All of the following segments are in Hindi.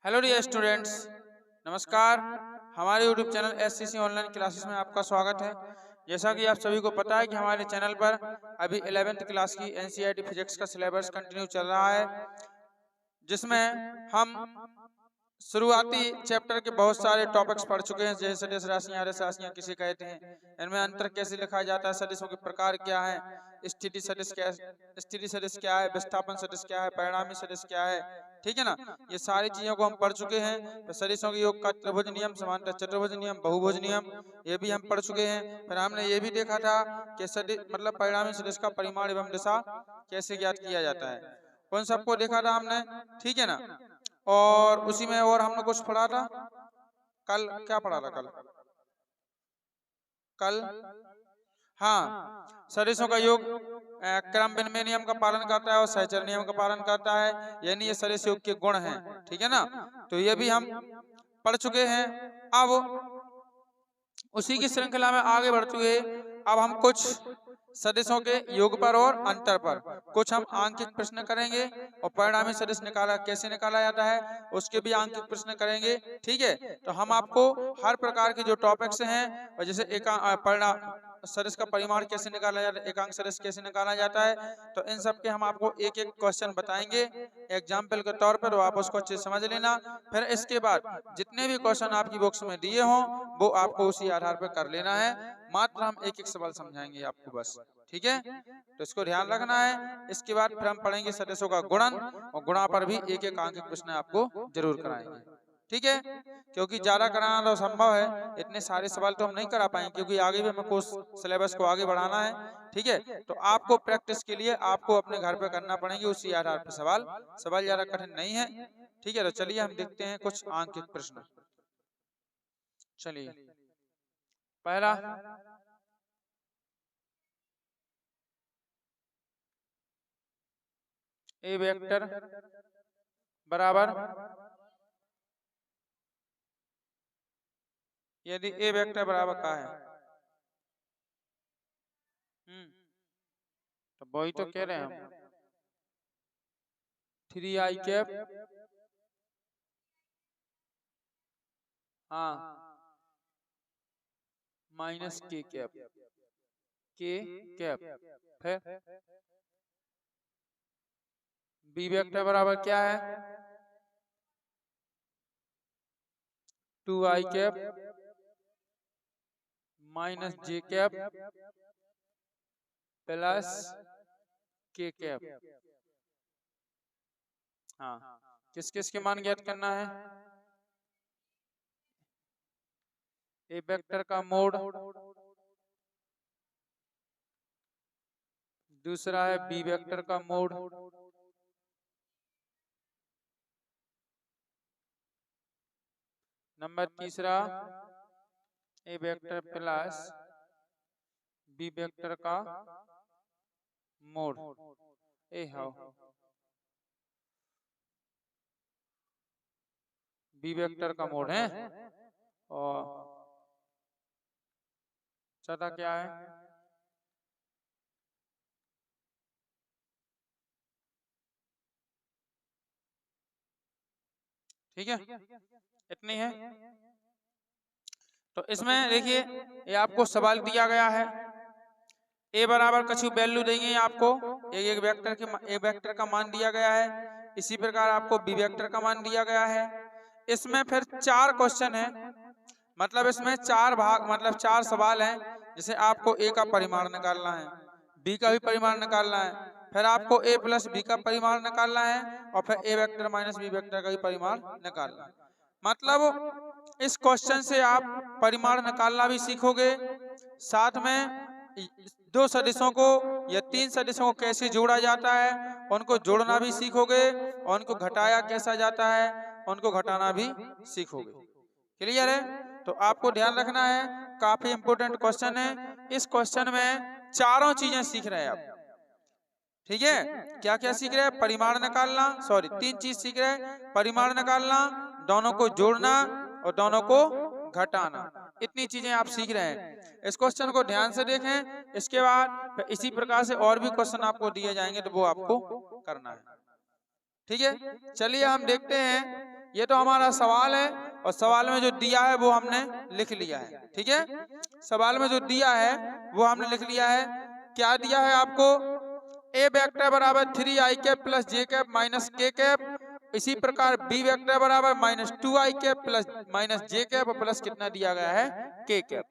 हेलो डियर स्टूडेंट्स, नमस्कार। हमारे YouTube channel SCC online classes में आपका स्वागत है। जैसा कि आप सभी को पता है कि हमारे चैनल पर अभी 11th क्लास की एनसीईआरटी फिजिक्स का सिलेबस कंटिन्यू चल रहा है, जिसमें हम शुरुआती चैप्टर के बहुत सारे टॉपिक्स पढ़ चुके हैं, जैसे सदिश राशियां, आर्य राशियां किसे कहते हैं, इनमें अंतर कैसे लिखा जाता है, सदिशों के प्रकार क्या है, स्थिति सदिश क्या है, विस्थापन सदिश क्या है, परिणामी सदिश क्या है। ठीक है ना, ये सारी चीजों को हम पढ़ चुके हैं। तो सदिशों के योग का त्रिभुज नियम, समांतर चतुर्भुज नियम, बहुभुज नियम, ये भी हम पढ़ चुके हैं। फिर हमने ये भी देखा था कि सदिश मतलब परिणामी सदिश का परिमाण एवं दिशा कैसे ज्ञात किया जाता है, उन सबको देखा था हमने। ठीक है ना, और उसी में और हमने कुछ पढ़ा था। कल क्या पढ़ा था? कल हाँ, सदिशों का योग क्रम विनिमय नियम का पालन करता है और सहचर नियम का पालन करता है, यानी ये सदिश योग के गुण हैं। ठीक है ना, तो ये भी हम पढ़ चुके हैं। अब उसी की श्रृंखला में आगे बढ़ते हुए अब हम कुछ सदिशों के योग पर और अंतर पर कुछ हम आंकिक प्रश्न करेंगे, और परिणामी सदिश कैसे निकाला जाता है उसके भी आंकिक प्रश्न करेंगे। ठीक है, तो हम आपको हर प्रकार के जो टॉपिक्स हैं, और जैसे परिणाम सदिश का परिमाण कैसे निकाला जाता है, एकांक सदिश कैसे निकाला जाता है, तो इन सब के हम आपको एक एक क्वेश्चन बताएंगे एग्जाम्पल के तौर पर, आप उसको अच्छे समझ लेना। फिर इसके बाद जितने भी क्वेश्चन आपकी बुक्स में दिए हों वो आपको उसी आधार पर कर लेना है। मात्र हम एक एक सवाल समझाएंगे आपको बस। ठीक है, तो इसको ध्यान रखना है। इसके बाद फिर हम पढ़ेंगे सदिशों का गुणन, और गुणा पर भी एक एक आंकिक प्रश्न आपको जरूर कराएंगे। ठीक है, क्योंकि ज्यादा कराना तो संभव है, इतने सारे सवाल तो हम नहीं करा पाएंगे, क्योंकि आगे भी हमें कोर्स सिलेबस को आगे बढ़ाना है। ठीक है, तो आपको प्रैक्टिस के लिए आपको अपने घर पे करना पड़ेंगे उसी आधार पर सवाल ज्यादा कठिन नहीं है। ठीक है, तो चलिए हम देखते हैं कुछ आंकिक प्रश्न। चलिए, पहला ए वेक्टर बराबर, यदि ए वेक्टर बराबर का है, तो वही तो कह रहे हैं हम, 3i कैप हाँ माइनस के कैप फिर बी वेक्टर बराबर क्या है, 2i cap minus J cap plus के कैप। हाँ, किस किस के मान ज्ञात करना है, ए वेक्टर का मोड, दूसरा है बी वेक्टर का मोड, नंबर तीसरा A vector plus B vector का mod. A how B vector का मोड है, और चौथा क्या है, ठीक है, इतनी है। तो इसमें देखिए, ये आपको सवाल दिया गया है, ए बराबर कछु वैल्यू देंगे आपको, एक वेक्टर का मान दिया गया है, इसी प्रकार आपको बी वेक्टर का मान दिया गया है। इसमें फिर 4 क्वेश्चन है, मतलब इसमें 4 भाग, मतलब 4 सवाल हैं, जिसे आपको ए का परिमाण निकालना है, बी का भी परिमाण निकालना है, फिर आपको ए प्लस बी का परिमाण निकालना है, और फिर ए वेक्टर माइनस बी वेक्टर का भी परिमाण निकालना है। मतलब इस क्वेश्चन से आप परिमाण निकालना भी सीखोगे, साथ में 2 सदिशों को या 3 सदिशों को कैसे जोड़ा जाता है उनको जोड़ना भी सीखोगे, और उनको घटाया कैसा जाता है उनको घटाना भी सीखोगे। क्लियर है? तो आपको ध्यान रखना है, काफी इंपोर्टेंट क्वेश्चन है। इस क्वेश्चन में चारों चीजें सीख रहे हैं आप। ठीक है, क्या क्या सीख रहे हैं, परिमाण निकालना, सॉरी 3 चीज सीख रहे हैं, परिमाण निकालना, दोनों को जोड़ना और दोनों को घटाना, इतनी चीजें आप सीख रहे हैं। इस क्वेश्चन को ध्यान से देखें, इसके बाद इसी प्रकार से और भी क्वेश्चन आपको दिए जाएंगे, तो वो आपको करना है। ठीक है, चलिए हम देखते हैं ये तो हमारा सवाल है और सवाल में जो दिया है वो हमने लिख लिया है। ठीक है, सवाल में जो दिया है वो हमने लिख लिया है। क्या दिया है आपको? ए वेक्टर बराबर 3i cap plus J cap minus K cap. इसी प्रकार बी वेक्टर बराबर minus 2i cap plus minus J cap और प्लस कितना दिया गया है? के कैप।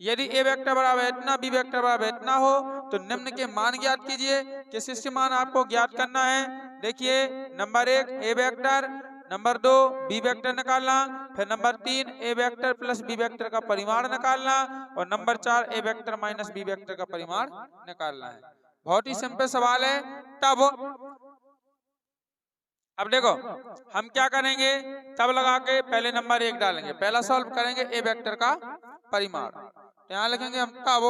यदि ए वेक्टर बराबर इतना, बी वेक्टर बराबर इतना हो तो निम्न के मान ज्ञात कीजिए। किस किस के मान आपको ज्ञात करना है? देखिए, नंबर 1 ए वेक्टर, नंबर 2 बी वेक्टर निकालना, फिर नंबर 3 ए वेक्टर प्लस बी वेक्टर का परिमाण निकालना और नंबर 4 ए वेक्टर माइनस बी वेक्टर का परिमाण निकालना है। बहुत ही सिंपल सवाल है। तब अब देखो हम क्या करेंगे, तब लगा के पहले नंबर 1 डालेंगे, पहला सॉल्व करेंगे ए वेक्टर का परिमाण। तो यहां लिखेंगे हम तब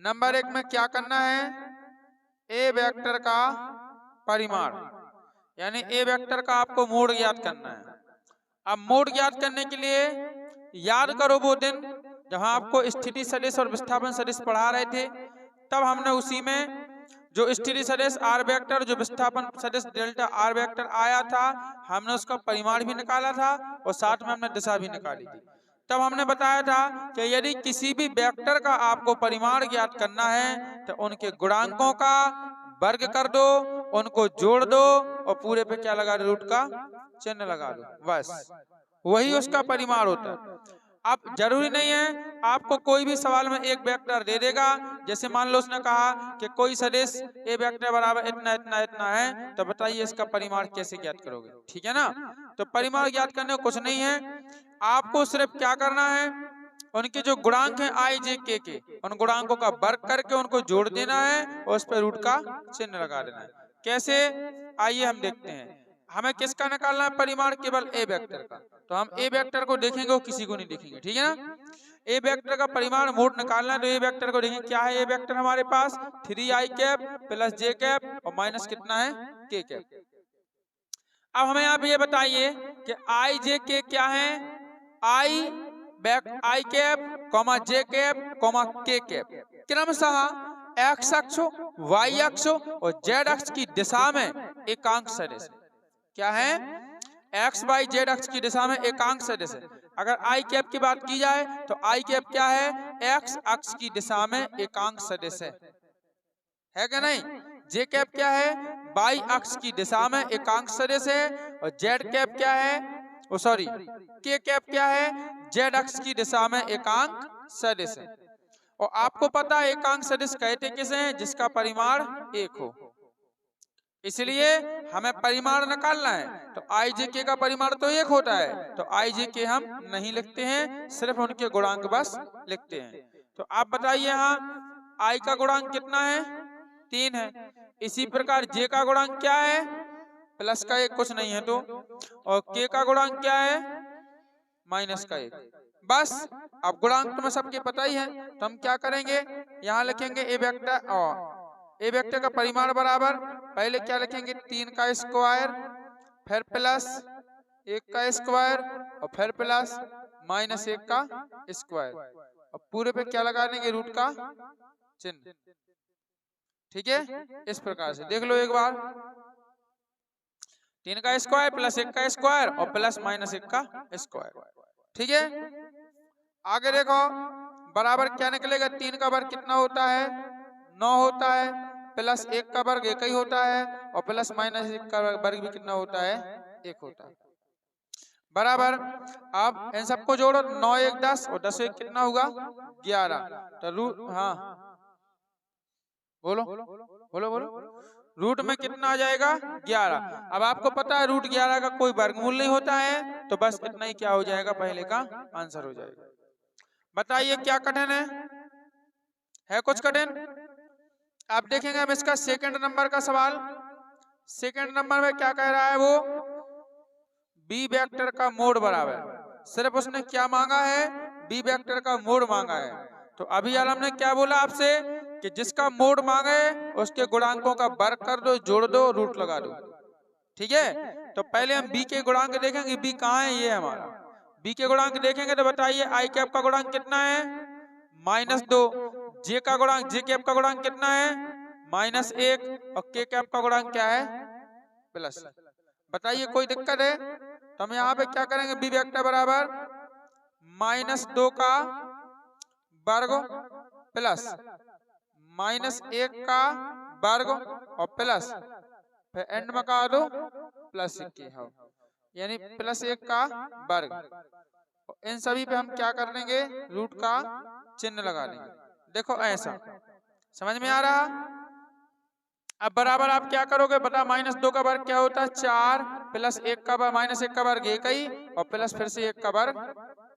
नंबर 1 में क्या करना है? ए वेक्टर का परिमाण, यानी ए वेक्टर का आपको मोड ज्ञात करना है। अब मोड ज्ञात करने के लिए याद करो वो दिन जहां आपको स्थिति सदिश और विस्थापन सदिश पढ़ा रहे थे, तब हमने उसी में जो स्थिति सदिश आर वेक्टर, जो विस्थापन सदिश डेल्टा आर वेक्टर आया था, हमने उसका परिमाण भी निकाला था और साथ में हमने दिशा भी निकाली थी। तब हमने बताया था कि यदि किसी भी वेक्टर का आपको परिमाण ज्ञात करना है तो उनके गुणांकों का वर्ग कर दो, उनको जोड़ दो और पूरे पे क्या लगा दो? रूट का चिन्ह लगा दो, बस वही उसका परिमाण होता है। अब जरूरी नहीं है आपको कोई भी सवाल में एक वेक्टर दे देगा। जैसे मान लो उसने कहा कि कोई सदिश ए वेक्टर बराबर इतना इतना इतना है, तो बताइए इसका परिमाण कैसे ज्ञात करोगे? ठीक है ना? तो परिमाण ज्ञात करने को कुछ नहीं है, आपको सिर्फ क्या करना है, उनके जो गुणांक हैं आई जे के उन गुणांकों का वर्ग करके उनको जोड़ देना है और उस पर रूट का चिन्ह लगा देना है। कैसे? आइए हम देखते हैं। हमें किसका निकालना है परिमाण? केवल ए वेक्टर का। तो हम ए वेक्टर को देखेंगे और किसी को नहीं देखेंगे। ठीक है ना? ए वेक्टर का परिमाण मोड निकालना है तो ए वेक्टर को देखेंगे। क्या है ए वेक्टर हमारे पास? 3i cap plus J cap और माइनस कितना है? के कैप। अब हमें आप ये बताइए कि आई जे के क्या है? आई कैप कॉमा जे कैप कॉमा के कैप क्रमशः एक्स अक्ष, वाई अक्ष और जेड अक्ष की दिशा में एकांक सदिश। क्या है? एक्स वाई जेड अक्ष की दिशा में एकांक सदिश है। अगर आई कैप की बात की जाए तो आई कैप क्या है? एक्स अक्ष की दिशा में एकांक सदिश है क्या नहीं? जे कैप क्या है? वाई अक्ष की दिशा में एकांक सदिश है। और जेड कैप क्या है? सॉरी, के कैप क्या है? जेड अक्ष की दिशा में एकांक सदिश है। और आपको पता है एकांक सदिश कहते किसे हैं? जिसका परिमाण 1 हो। इसलिए हमें परिमाण निकालना है तो आई जे के का परिमाण तो 1 होता है, तो आई जे के हम नहीं लिखते हैं, सिर्फ उनके गुणांक बस लिखते हैं। तो आप बताइए यहाँ आई का गुणांक कितना है? 3 है। इसी प्रकार जे का गुणांक क्या है? प्लस का 1, कुछ नहीं है तो। और के का गुणांक क्या है? माइनस का 1। बस अब गुणांक तो में सबके पता ही है, तो हम क्या करेंगे, यहाँ लिखेंगे ए वेक्टर और ए वेक्टर का परिमाण बराबर पहले क्या लिखेंगे? 3 का स्क्वायर, फिर प्लस 1 का स्क्वायर और फिर प्लस माइनस 1 का स्क्वायर और पूरे पे क्या लगा देंगे? रूट का चिन्ह। ठीक है, इस प्रकार से देख लो एक बार। 3 का स्क्वायर प्लस 1 का स्क्वायर और प्लस माइनस 1 का स्क्वायर। ठीक है, आगे देखो बराबर क्या निकलेगा? 3 का वर्ग कितना होता है? 9 होता है, प्लस 1 का वर्ग 1 ही होता है और प्लस माइनस 1 का वर्ग भी कितना होता है? 1 होता है। बराबर अब इन सबको जोड़ो, 9 1 10 और 10 1 कितना होगा? 11। तो रूट, हाँ बोलो बोलो बोलो, रूट में कितना आ जाएगा? 11। अब आपको पता है रूट 11 का कोई वर्गमूल नहीं होता है, तो बस इतना ही क्या हो जाएगा? पहले का आंसर हो जाएगा। बताइए क्या कठिन है कुछ कठिन? आप देखेंगे हम इसका सेकंड नंबर का सवाल। सेकंड नंबर में क्या कह रहा है वो? बी वेक्टर का मोड बराबर, सिर्फ उसने क्या मांगा है? बी वेक्टर का मोड मांगा है। तो अभी आलम ने क्या बोला आपसे कि जिसका मोड मांगे उसके गुणांकों का वर्ग कर दो, जोड़ दो, रूट लगा दो। ठीक है, तो पहले हम बी के गुणांक देखेंगे। बी कहाँ है? ये हमारा बी के गुणांक देखेंगे तो बताइए आई कैप का गुणांक कितना है? -2। जे का गुणांक, जे कैप का गुणांक कितना है? -1 और के कैप का गुणांक क्या है प्लस। बताइए कोई दिक्कत है? तो हम यहाँ पे क्या करेंगे, बी वेक्टर बराबर -2 का वर्ग प्लस -1 का वर्ग और प्लस फिर एंड में कहा दो प्लस के हो, यानी +1 का वर्ग। इन सभी पे हम क्या कर लेंगे, रूट का चिन्ह लगा लेंगे। देखो ऐसा समझ में आ रहा? अब बराबर आप क्या करोगे, बता -2 का वर्ग क्या होता है 4 प्लस 1 का वर्ग -1 का वर्ग 1 ही और प्लस फिर से 1 का वर्ग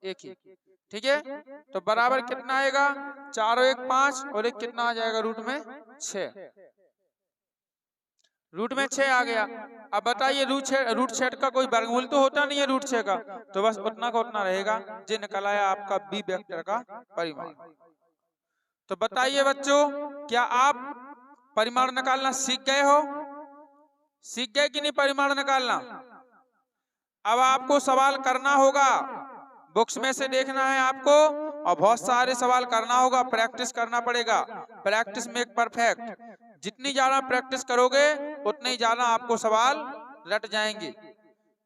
1 ही। ठीक है, तो बराबर कितना आएगा 4 और 1 5 और एक कितना आ जाएगा रूट में 6। रूट में 6 आ गया। अब बताइए रूट 6 का कोई वर्गमूल तो होता नहीं है रूट 6 का, तो बस उतना का उतना रहेगा। जो निकल आया आपका बी वेक्टर का परिमाण। तो बताइए बच्चों, क्या आप परिमाण निकालना सीख गए हो? सीख गए कि नहीं परिमाण निकालना? अब आपको सवाल करना होगा, बुक्स में से देखना है आपको और बहुत सारे सवाल करना होगा, प्रैक्टिस करना पड़ेगा। Practice make perfect. जितनी ज्यादा प्रैक्टिस करोगे उतने ही ज्यादा आपको सवाल रट जाएंगे।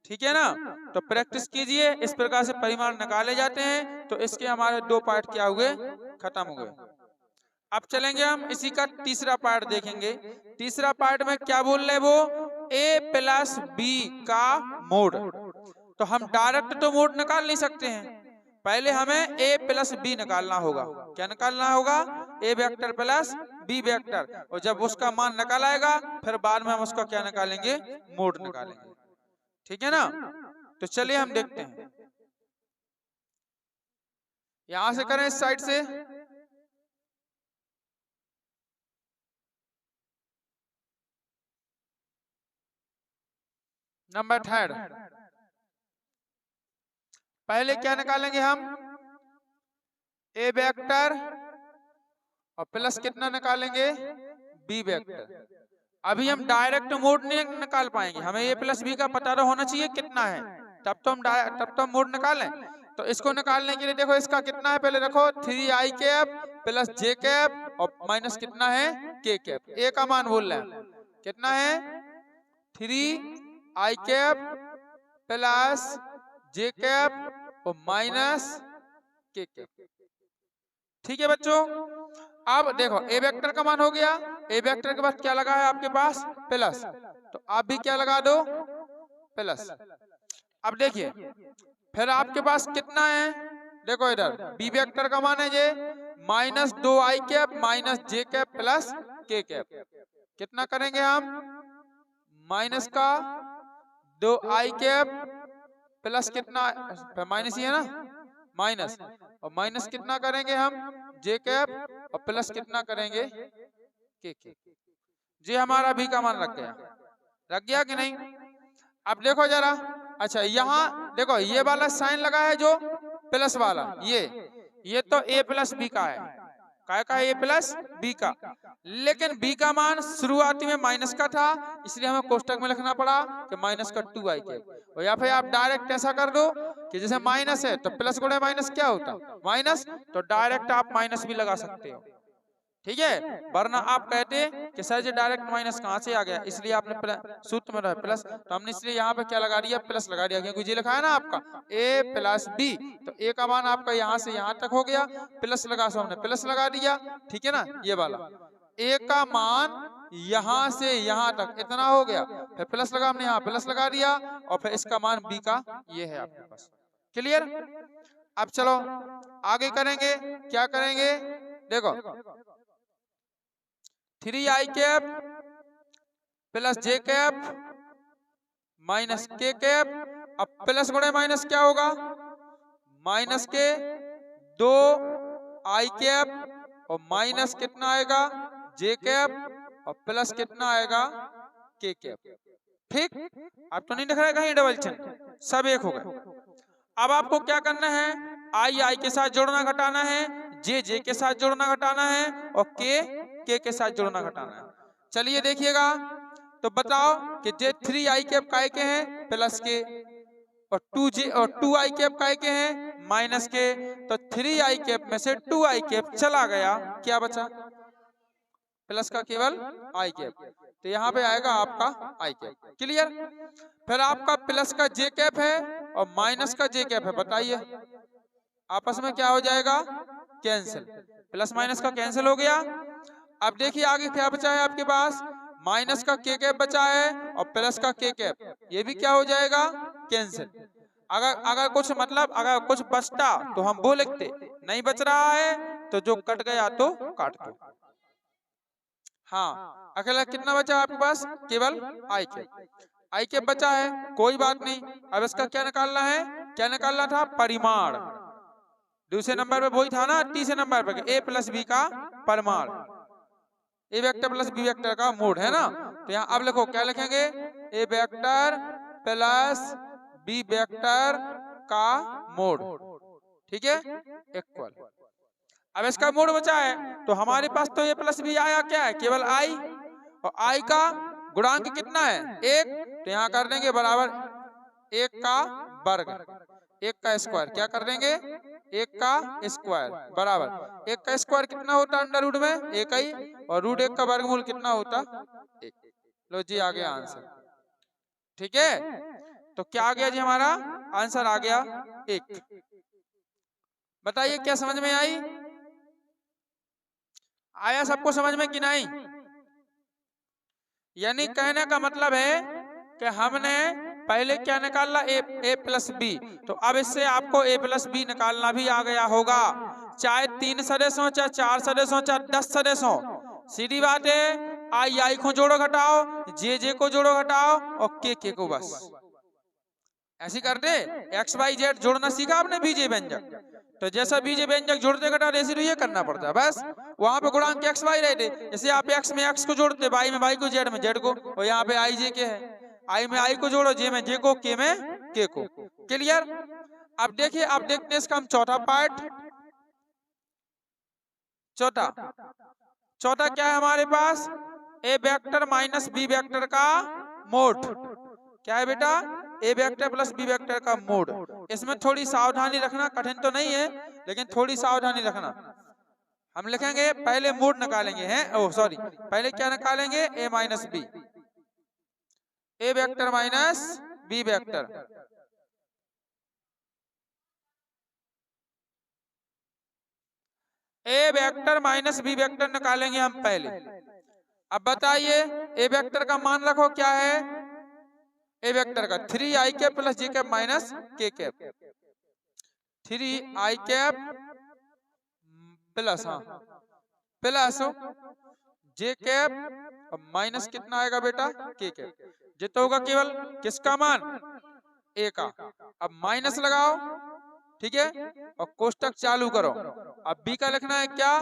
ठीक है ना? तो प्रैक्टिस कीजिए, इस प्रकार से परिमाण निकाले जाते हैं। तो इसके हमारे 2 पार्ट क्या हुए, खत्म हो गए। अब चलेंगे हम इसी का तीसरा पार्ट देखेंगे। तीसरा पार्ट में क्या बोल रहे वो, a प्लस बी का मोड। तो हम डायरेक्ट तो मोड निकाल नहीं सकते हैं, पहले हमें a प्लस बी निकालना होगा। क्या निकालना होगा, a vector plus b vector. और जब उसका मान निकाल आएगा फिर बाद में हम उसका क्या निकालेंगे, मोड निकालेंगे। ठीक है ना? तो चलिए हम देखते हैं, यहां से करें इस साइड से। नंबर 3 पहले क्या निकालेंगे हम, ए वेक्टर और प्लस कितना निकालेंगे, बी वेक्टर। अभी हम डायरेक्ट मोड नहीं निकाल पाएंगे, हमें ए प्लस बी का पता तो होना चाहिए कितना है, तब तो हम मोड निकालें। तो इसको निकालने के लिए देखो इसका कितना है, पहले देखो 3i cap plus J cap और माइनस कितना है के कैप। ए का मान बोल रहे हैं कितना है 3i cap plus J cap और माइनस के कैप। ठीक है बच्चों, अब देखो ए वेक्टर का मान हो गया, ए वेक्टर के बाद क्या लगा है आपके पास प्लस, तो आप भी क्या लगा दो प्लस। अब देखिए फिर आपके पास कितना है, देखो इधर बी वेक्टर का मान है ये -2i cap minus J cap plus के कैप। कितना करेंगे हम, माइनस का 2i कैप प्लस कितना, माइनस ही है ना, माइनस और माइनस कितना करेंगे हम जे कैप और प्लस कितना करेंगे के कैप। जी हमारा बी का मान लग गया कि नहीं? अब देखो जरा, अच्छा यहाँ देखो ये वाला साइन लगा है जो प्लस वाला, ये तो a प्लस बी का है, काय का a प्लस बी का। लेकिन b का मान शुरुआती में माइनस का था, इसलिए हमें कोष्टक में लिखना पड़ा कि माइनस का 2i कैप। और या फिर आप डायरेक्ट ऐसा कर दो कि जैसे माइनस है तो प्लस गुणे माइनस क्या होता माइनस, तो डायरेक्ट आप माइनस भी लगा सकते हो। ठीक है, वरना आप कहते कि सर जी डायरेक्ट माइनस कहाँ से आ गया, इसलिए आपने सूत्र में रहा प्लस, तो हमने इसलिए यहाँ पे क्या लगा दिया प्लस लगा दिया, क्योंकि ये लिखा है ना आपका a प्लस बी, तो a का मान आपका यहाँ से यहाँ तक हो गया, प्लस लगा सो हमने प्लस लगा दिया। ठीक है ना, ये वाला a का मान यहाँ से यहाँ तक इतना हो गया, फिर प्लस लगा हमने यहाँ प्लस लगा दिया और फिर इसका मान b का ये है आपके पास। क्लियर? अब चलो आगे करेंगे, क्या करेंगे देखो 3i cap plus J cap minus K cap. अब प्लस गुणे माइनस क्या होगा, माइनस के 2i कैप और माइनस कितना आएगा जे कैप और प्लस कितना आएगा के कैप। ठीक, अब तो नहीं दिख रहा है कहीं डबल चिन्ह, सब एक हो गए। अब आपको क्या करना है, आई के साथ जोड़ना घटाना है, जे के साथ जोड़ना घटाना है और के साथ जोड़ना घटाना है। चलिए देखिएगा, तो बताओ कि जे 3i कैप काय के हैं प्लस के और 2i कैप काय के हैं माइनस के, तो 3i कैप में से 2i कैप चला गया, क्या बचा प्लस का केवल आई कैप, तो यहाँ पे आएगा आपका आई कैप। क्लियर? फिर आपका प्लस का जे कैप है और माइनस का जे कैप है, बताइए आपस में क्या हो जाएगा? कैंसिल। प्लस माइनस का कैंसिल हो गया। अब देखिए आगे क्या बचा है आपके पास, माइनस का के कैप बचा है और प्लस का के कैप, ये भी क्या हो जाएगा? कैंसिल। अगर कुछ मतलब अगर कुछ बचता तो हम वो लिखते, नहीं बच रहा है तो जो कट गया तो काट दो। हाँ, अकेला कितना बचा आपके पास? केवल आई कैप। आई कैप बचा है, कोई बात नहीं। अब इसका क्या निकालना है? क्या निकालना था? परिमाण। दूसरे नंबर पे वही था ना, तीसरे नंबर पे ए प्लस बी का परिमाण, ए वेक्टर प्लस बी वेक्टर का मोड है ना। तो यहाँ अब लिखो, क्या लिखेंगे? ए वेक्टर प्लस बी वेक्टर का मोड, ठीक है, इक्वल। अब इसका मोड बचा है तो हमारे पास तो ए प्लस बी आया, क्या है? केवल आई, और आई का गुणांक कितना है? 1, तो यहाँ कर देंगे बराबर 1 का वर्ग, 1 का स्क्वायर, क्या कर देंगे? 1 का स्क्वायर बराबर 1 का स्क्वायर कितना होता है? अंडर रूट में 1 ही, और रूट 1 का वर्गमूल कितना होता? 1। लो जी आ गया आंसर, ठीक है। तो क्या आ गया जी? हमारा आंसर आ गया 1। बताइए क्या समझ में आई? आया सबको समझ में कि नहीं? यानी कहने का मतलब है कि हमने पहले क्या निकाला? ए प्लस बी, तो अब इससे आपको ए प्लस बी निकालना भी आ गया होगा, चाहे 3 सदस्य हो, चाहे 4 सदस्य हो, चाहे 10 सदस्य हो। सीधी बात है, आई को जोड़ो घटाओ, जे को जोड़ो घटाओ, और के को बस ऐसी कर दे। एक्स वाई जेड जोड़ना सीखा आपने बीजे व्यंजक, तो जैसा बीजे व्यंजक जोड़ते घटाते ऐसे तो ये करना पड़ता है बस। वहां पे गुणांक एक्स वाई रहते, जैसे आप एक्स में एक्स को जोड़ते, वाई में वाई को, जेड में जेड को, और यहाँ पे आई जे के है, आई में आई को जोड़ो, जे में जे को, के में के को। क्लियर? अब देखिए, अब देखते हैं इसका हम चौथा पार्ट। चौथा क्या है हमारे पास? ए वेक्टर माइनस बी वेक्टर का मोड। क्या है बेटा? ए वेक्टर प्लस बी वेक्टर का मोड। इसमें थोड़ी सावधानी रखना, कठिन तो नहीं है लेकिन थोड़ी सावधानी रखना। हम लिखेंगे पहले मोड निकालेंगे हैं, ओह सॉरी, पहले क्या निकालेंगे? ए माइनस बी, ए वेक्टर माइनस बी वेक्टर। ए वेक्टर माइनस बी वेक्टर निकालेंगे हम पहले। अब बताइए ए वेक्टर का मान रखो, क्या है? ए वेक्टर का 3i cap plus J cap minus K cap, 3i cap plus, हाँ, प्लस जे कैप और माइनस कितना आएगा बेटा? के कैप। जितना होगा केवल किसका मान? ए का। अब माइनस लगाओ, ठीक है, और कोष्टक चालू करो। अब बी का लिखना है क्या?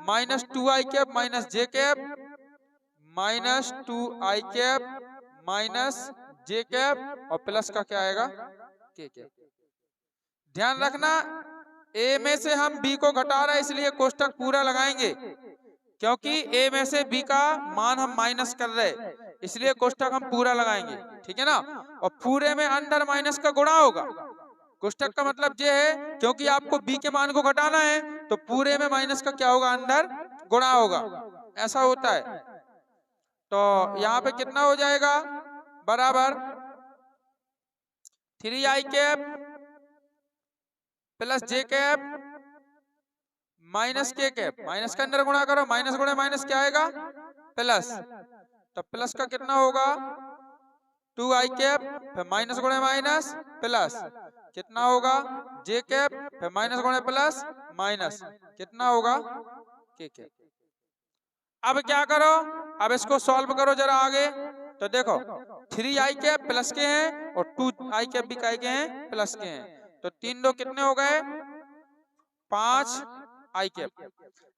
Minus 2i cap minus J cap, minus 2i cap minus J cap, और प्लस का क्या आएगा? के कैप। ध्यान रखना, ए में से हम बी को घटा रहे हैं इसलिए कोष्टक पूरा लगाएंगे, क्योंकि ए में से बी का मान हम माइनस कर रहे हैं इसलिए कोष्टक हम पूरा लगाएंगे, ठीक है ना। और पूरे में अंदर माइनस का गुणा होगा। कोष्टक का मतलब ये है, क्योंकि आपको बी के मान को घटाना है तो पूरे में माइनस का क्या होगा? अंदर गुणा होगा, ऐसा होता है। तो यहाँ पे कितना हो जाएगा? बराबर 3i cap plus J cap minus K cap, minus के अंदर गुणा करो, माइनस गुणे माइनस क्या आएगा? प्लस। तो प्लस का कितना होगा? 2i कैप, फिर माइनस गुणे माइनस प्लस, कितना होगा? जे कैप, फिर माइनस गुणे प्लस माइनस, कितना होगा? के कैप। अब क्या करो? अब इसको सॉल्व करो जरा आगे। तो देखो 3i कैप प्लस के हैं और 2i कैप भी काय के हैं? प्लस के हैं। तो 3 दो कितने हो गए? 5i cap.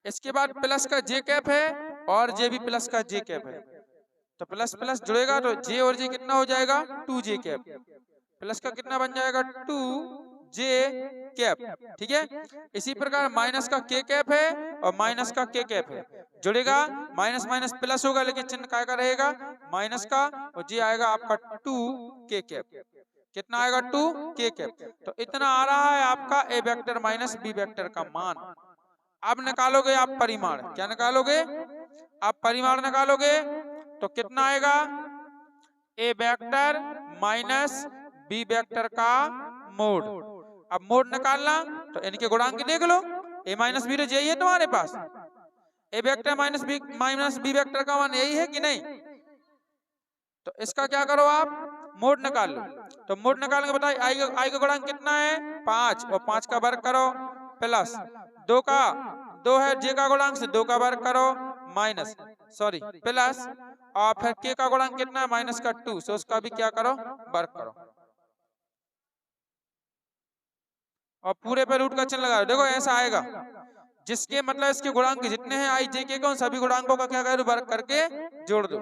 इसके बाद प्लस का जे कैप है और जे भी प्लस का जे कैप है, तो प्लस प्लस जुड़ेगा तो जे और जे कितना हो जाएगा? 2j cap. प्लस का कितना बन जाएगा? 2j कैप, ठीक है। इसी प्रकार माइनस का के कैप है और माइनस का के कैप है, जुड़ेगा, माइनस माइनस प्लस होगा लेकिन चिन्ह काय का रहेगा? माइनस का, और जे आएगा आपका 2k कैप। कितना आएगा? 2k cap. तो इतना आ रहा है आपका ए वेक्टर माइनस बी वेक्टर का मान। अब निकालोगे आप परिमाण, क्या निकालोगे? आप परिमाण निकालोगे तो कितना आएगा, ए वेक्टर माइनस बी वेक्टर का मोड। अब मोड निकालना तो इनके गुणांक देख लो, ए माइनस बी तो यही है तुम्हारे पास, ए वेक्टर माइनस बी वेक्टर का मान यही है कि नहीं। तो इसका क्या करो आप, मोड निकाल लो। तो मोड निकालने के बताइए आई का गुणांक कितना है 5, और 5 का वर्ग करो प्लस 2 है जे का गुणांक से 2 का वर्ग करो माइनस प्लस, और फिर के का गुणांक कितना है माइनस का 2, सो उसका भी क्या करो वर्ग करो, और पूरे पे रूट का चिन्ह लगा दो। देखो ऐसा आएगा, जिसके मतलब इसके गुणांक जितने हैं आई जे के उन सभी गुणांकों का क्या करो वर्ग करके जोड़ दो।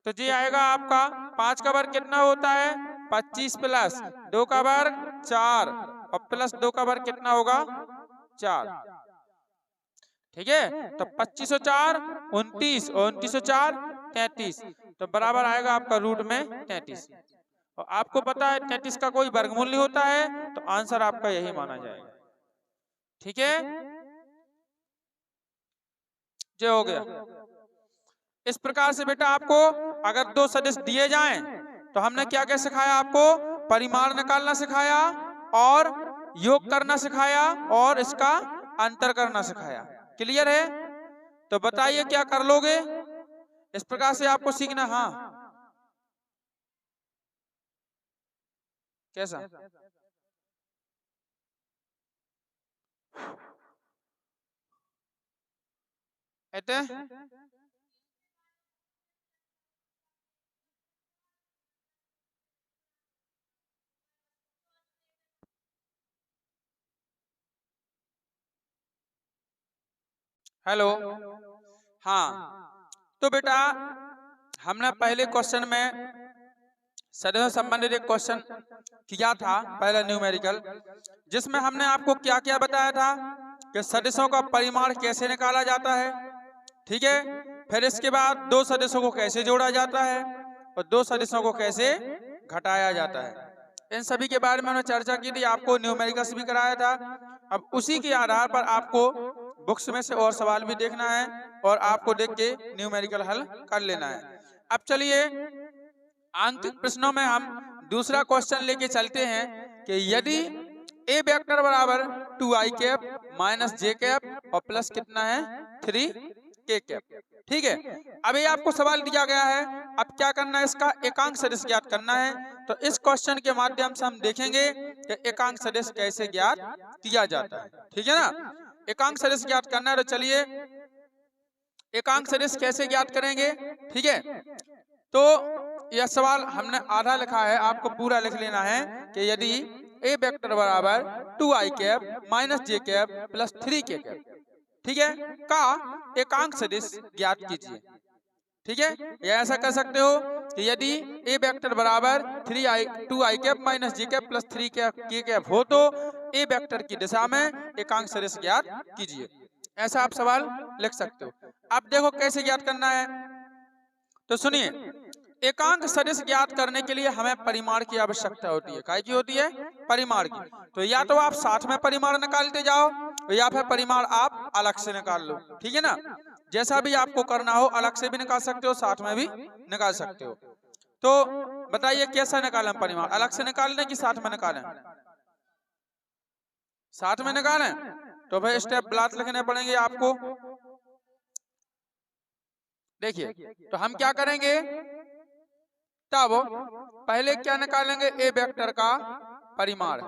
तो ये आएगा आपका 5 का वर्ग कितना होता है 25 प्लस 2 का वर्ग 4, और प्लस 2 का वर्ग कितना होगा 4। ठीक है, तो 25 और 4 29, और 29 और 4 33, तो बराबर आएगा आपका रूट में 33। और आपको पता है 33 का कोई वर्गमूल नहीं होता है, तो आंसर आपका यही माना जाएगा। ठीक है, जो हो गया। इस प्रकार से बेटा आपको अगर दो सदिश दिए जाएं तो हमने क्या क्या सिखाया, आपको परिमाण निकालना सिखाया, और योग करना सिखाया, और इसका अंतर करना सिखाया। क्लियर है? तो बताइए क्या कर लोगे, इस प्रकार से आपको सीखना। हाँ कैसा, एते हेलो। हाँ, तो बेटा हमने पहले क्वेश्चन में सदिशों संबंधित एक क्वेश्चन किया था, पहला न्यूमेरिकल, जिसमें हमने आपको क्या क्या बताया था कि सदिशों का परिमाण कैसे निकाला जाता है। ठीक है, फिर इसके बाद दो सदिशों को कैसे जोड़ा जाता है, और दो सदिशों को कैसे घटाया जाता है, इन सभी के बारे में हमने चर्चा की थी, आपको न्यूमेरिकल्स भी कराया था। अब उसी के आधार पर आपको बुक्स में से और सवाल भी देखना है, और आपको देख के न्यूमेरिकल हल कर लेना है। अब चलिए आंतरिक प्रश्नों में हम दूसरा क्वेश्चन लेके चलते हैं कि यदि ए वेक्टर बराबर 2i cap minus J cap और प्लस कितना है 3k कैप। ठीक है, अभी आपको सवाल दिया गया है, अब क्या करना है, इसका एकांक सदिश ज्ञात करना है। तो इस क्वेश्चन के माध्यम से हम देखेंगे कि एकांक सदिश कैसे ज्ञात किया जाता है। ठीक है ना, एकांक सदिश ज्ञात करना है। तो चलिए एकांक सदिश कैसे ज्ञात करेंगे। ठीक है, तो यह सवाल हमने आधा लिखा है, आपको पूरा लिख लेना है कि यदि ए वेक्टर बराबर 2i cap minus J cap plus 3k cap, ठीक है, का एकांक सदिश ज्ञात कीजिए। ठीक है, या ऐसा कर सकते हो कि यदि ए वेक्टर बराबर 2i cap minus J cap plus 3k cap हो तो ए वेक्टर की दिशा में एकांक सदिश ज्ञात कीजिए, ऐसा आप सवाल लिख सकते हो। अब देखो कैसे ज्ञात करना है, तो सुनिए, एकांक सदिश ज्ञात करने के लिए हमें परिमाण की आवश्यकता होती है। काय की होती है? परिमाण की। तो या तो आप साथ में परिमाण निकालते जाओ, या फिर परिमाण आप अलग से निकाल लो। ठीक है ना, जैसा भी आपको करना हो, अलग से भी निकाल सकते हो, साथ में भी निकाल सकते हो। तो बताइए कैसा निकालें परिमाण, अलग से निकालें कि साथ में निकालें? साथ में निकालें तो भाई स्टेप ब्लाट लिखने पड़ेंगे आपको। देखिए, तो हम क्या करेंगे, तब पहले क्या निकालेंगे, ए वेक्टर का परिमाण।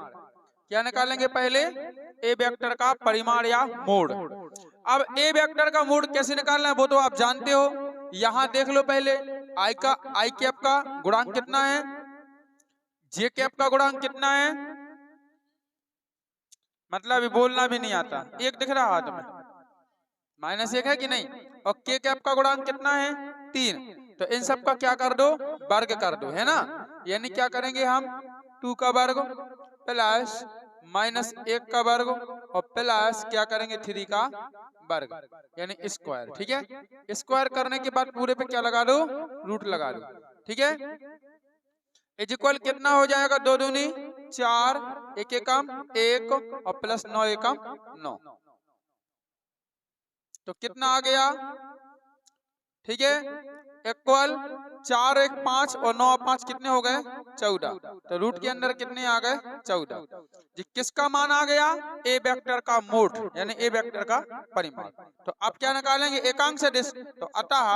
क्या निकालेंगे पहले? ए वेक्टर का परिमाण या मोड। अब ए वेक्टर का मोड कैसे निकालना है वो तो आप जानते हो, यहां देख लो पहले आई कैप का गुणांक कितना है, जे कैप का गुणांक कितना है, मतलब अभी बोलना भी नहीं आता, एक दिख रहा हाथ में -1 है कि नहीं, और के कैप का गुणांक कितना है 3, तो इन सब का क्या कर दो, वर्ग कर दो, है ना। यानी क्या करेंगे हम, 2 का वर्ग प्लस -1 का वर्ग और प्लस क्या करेंगे 3 का वर्ग, यानी स्क्वायर। ठीक है, स्क्वायर करने के बाद पूरे पे क्या लगा दो, रूट लगा दो। ठीक है, इज इक्वल कितना हो जाएगा, 2 दूनी 4, 1 एकम 1 और प्लस 9 एकम 9, तो कितना आ गया ठीक है, इक्वल 4 1 5 और 9 5 कितने हो गए 14। तो रूट के अंदर कितने आ गए 14। जी किसका मान आ गया, ए वेक्टर का मोड यानी ए वेक्टर का परिमाण। तो अब क्या निकालेंगे, एकांक सदिश। तो अतः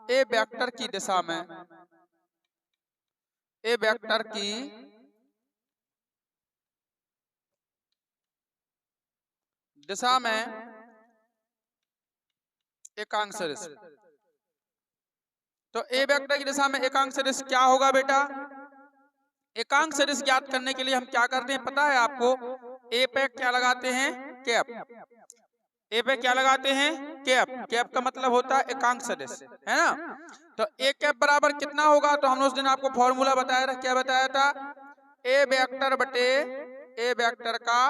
ए वेक्टर की दिशा में, ए वेक्टर की दिशा में एकांक सदिश। तो ए वेक्टर की दिशा में एकांक सदिश क्या होगा बेटा, एकांक सदिश ज्ञात करने के लिए हम क्या करते हैं पता है आपको, ए पे क्या लगाते हैं कैप, ए पे क्या लगाते हैं कैप, कैप का मतलब होता है एकांक सदिश, है ना। तो ए कैप बराबर कितना होगा, तो हमने उस दिन आपको फॉर्मूला बताया था, क्या बताया था, ए वेक्टर बटे ए वेक्टर का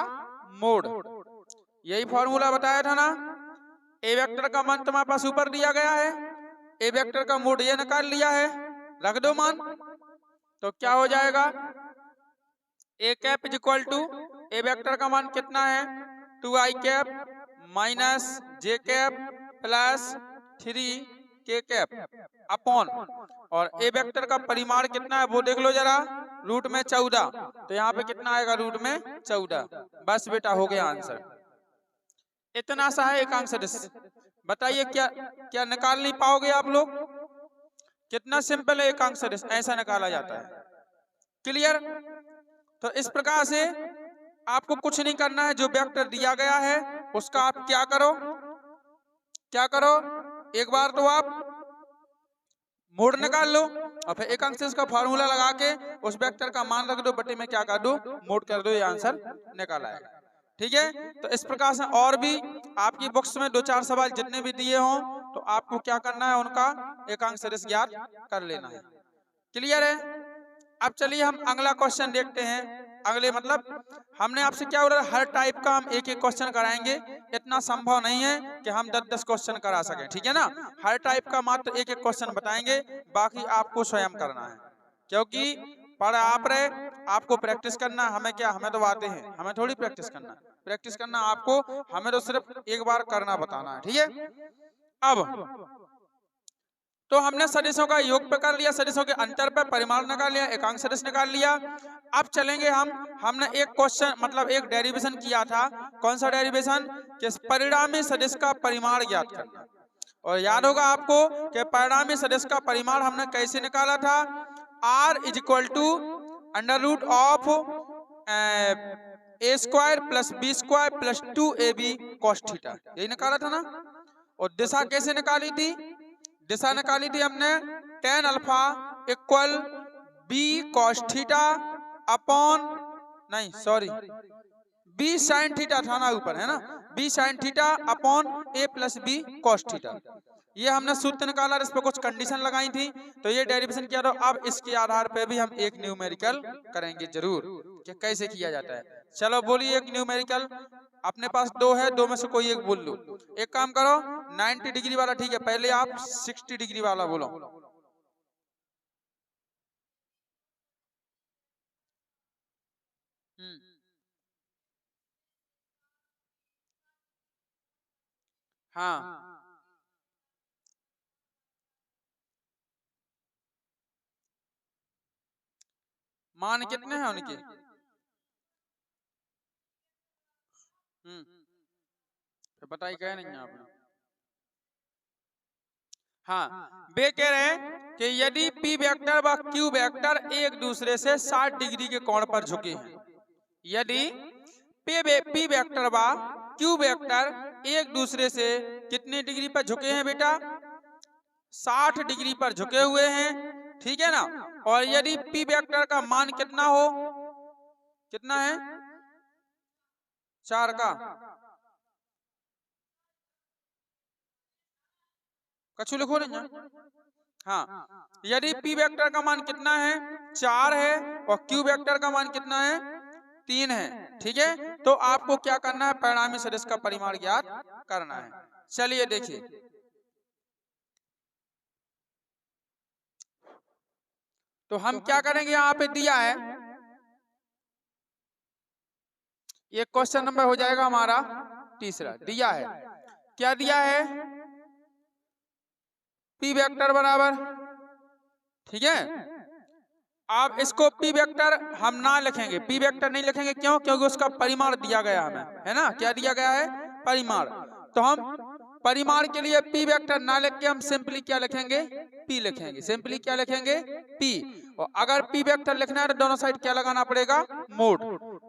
मोड, यही फॉर्मूला बताया था ना। ए वेक्टर का मान तुम्हारे पास ऊपर दिया गया है, ए वेक्टर का मोड ये निकाल लिया है, रख दो मान। तो क्या हो जाएगा, A cap is equal to A vector का मान कितना है 2i cap minus J cap plus 3k cap upon, और ए वेक्टर का परिमाण कितना है वो देख लो जरा, रूट में 14। तो यहाँ पे कितना आएगा रूट में 14। बस बेटा हो गया आंसर, इतना सा है एकांक सदिश। बताइए क्या क्या निकाल नहीं पाओगे आप लोग, कितना सिंपल है एकांक सदिश, ऐसा निकाला जाता है। क्लियर। तो इस प्रकार से आपको कुछ नहीं करना है, जो वेक्टर दिया गया है उसका आप क्या करो, एक बार तो आप मोड निकाल लो और फिर एकांक सदिश का फार्मूला लगा के उस वेक्टर का मान रख दो, बटे में क्या कर दो मोड कर दो, ये आंसर निकाल आएगा। ठीक है, तो इस प्रकार से और भी आपकी बुक्स में 2-4 सवाल जितने भी दिए हों तो आपको क्या करना है, उनका एकांक सदिश ज्ञात कर लेना है। क्लियर है। अब चलिए हम अगला क्वेश्चन देखते हैं। अगले मतलब हमने आपसे क्या बोला, हर टाइप का हम एक एक क्वेश्चन कराएंगे, इतना संभव नहीं है कि हम 10-10 क्वेश्चन करा सकें, ठीक है ना। हर टाइप का मात्र एक एक क्वेश्चन बताएंगे, बाकी आपको स्वयं करना है, क्योंकि पढ़ आप रहे, आपको प्रैक्टिस करना, हमें क्या, हमें तो आते हैं, हमें थोड़ी प्रैक्टिस करना आपको, हमें तो सिर्फ एक बार करना बताना है, ठीक है। अब तो हमने सदिशों का योग पे कर लिया, सदिशों के अंतर पे परिमाण निकाल लिया, एकांक सदिश निकाल लिया। अब चलेंगे हमने एक क्वेश्चन मतलब एक डेरिवेशन किया था, कौन सा डेरिवेशन, कि परिणामी सदिश का परिमाण ज्ञात करना। और याद होगा आपको कि परिणामी सदिश का परिमाण हमने कैसे निकाला था, r is equal to under root of A square plus B square plus 2ab cos theta, यही निकाला था ना। और दिशा कैसे निकाली थी, दिशा निकाली थी हमने tan alpha equal b cos theta upon, नहीं सॉरी b sin थीटा था ना ऊपर, है ना, b sin theta upon a plus b cos theta, ये हमने सूत्र निकाला, इस पर कुछ कंडीशन लगाई थी, तो ये डेरिवेशन किया था। अब इसके आधार पे भी हम एक न्यूमेरिकल करेंगे जरूर कि कैसे किया जाता है। चलो बोलिए एक न्यूमेरिकल, अपने पास 2 है, 2 में से कोई एक बोल लो। एक काम करो 90 डिग्री वाला, ठीक है, पहले आप 60 डिग्री वाला बोलो। हाँ मान कितने हैं उनके, तो बताइए, कह नहीं है आपने। हाँ, वे कह रहे हैं कि यदि पी वेक्टर व क्यू वेक्टर एक दूसरे से 60 डिग्री के कोण पर झुके हैं, यदि पी वेक्टर व क्यू वेक्टर एक दूसरे से कितने डिग्री पर झुके हैं बेटा, 60 डिग्री पर झुके हुए हैं, ठीक है ना। और यदि पी वेक्टर का मान कितना हो, कितना है 4 का, कछु लिखो नहीं। हाँ, यदि पी वेक्टर का मान कितना है 4 है और क्यू वेक्टर का मान कितना है 3 है, ठीक है। तो आपको क्या करना है, परिणामी सदिश का परिमाण ज्ञात करना है। चलिए देखिए, तो हम क्या करेंगे, यहाँ पे दिया है, ये क्वेश्चन नंबर हो जाएगा हमारा तीसरा दिया है, क्या दिया है, पी वेक्टर बराबर, ठीक है। आप इसको पी वेक्टर हम ना लिखेंगे, पी वेक्टर नहीं लिखेंगे, क्यों, क्योंकि उसका परिमाण दिया गया हमें, है ना, क्या दिया गया है, परिमाण। तो हम परिमाण के लिए पी वेक्टर ना लिख के हम सिंपली क्या लिखेंगे, पी लिखेंगे, सिंपली क्या लिखेंगे, पी। और अगर पी वेक्टर लिखना है तो दोनों साइड क्या लगाना पड़ेगा, मोड,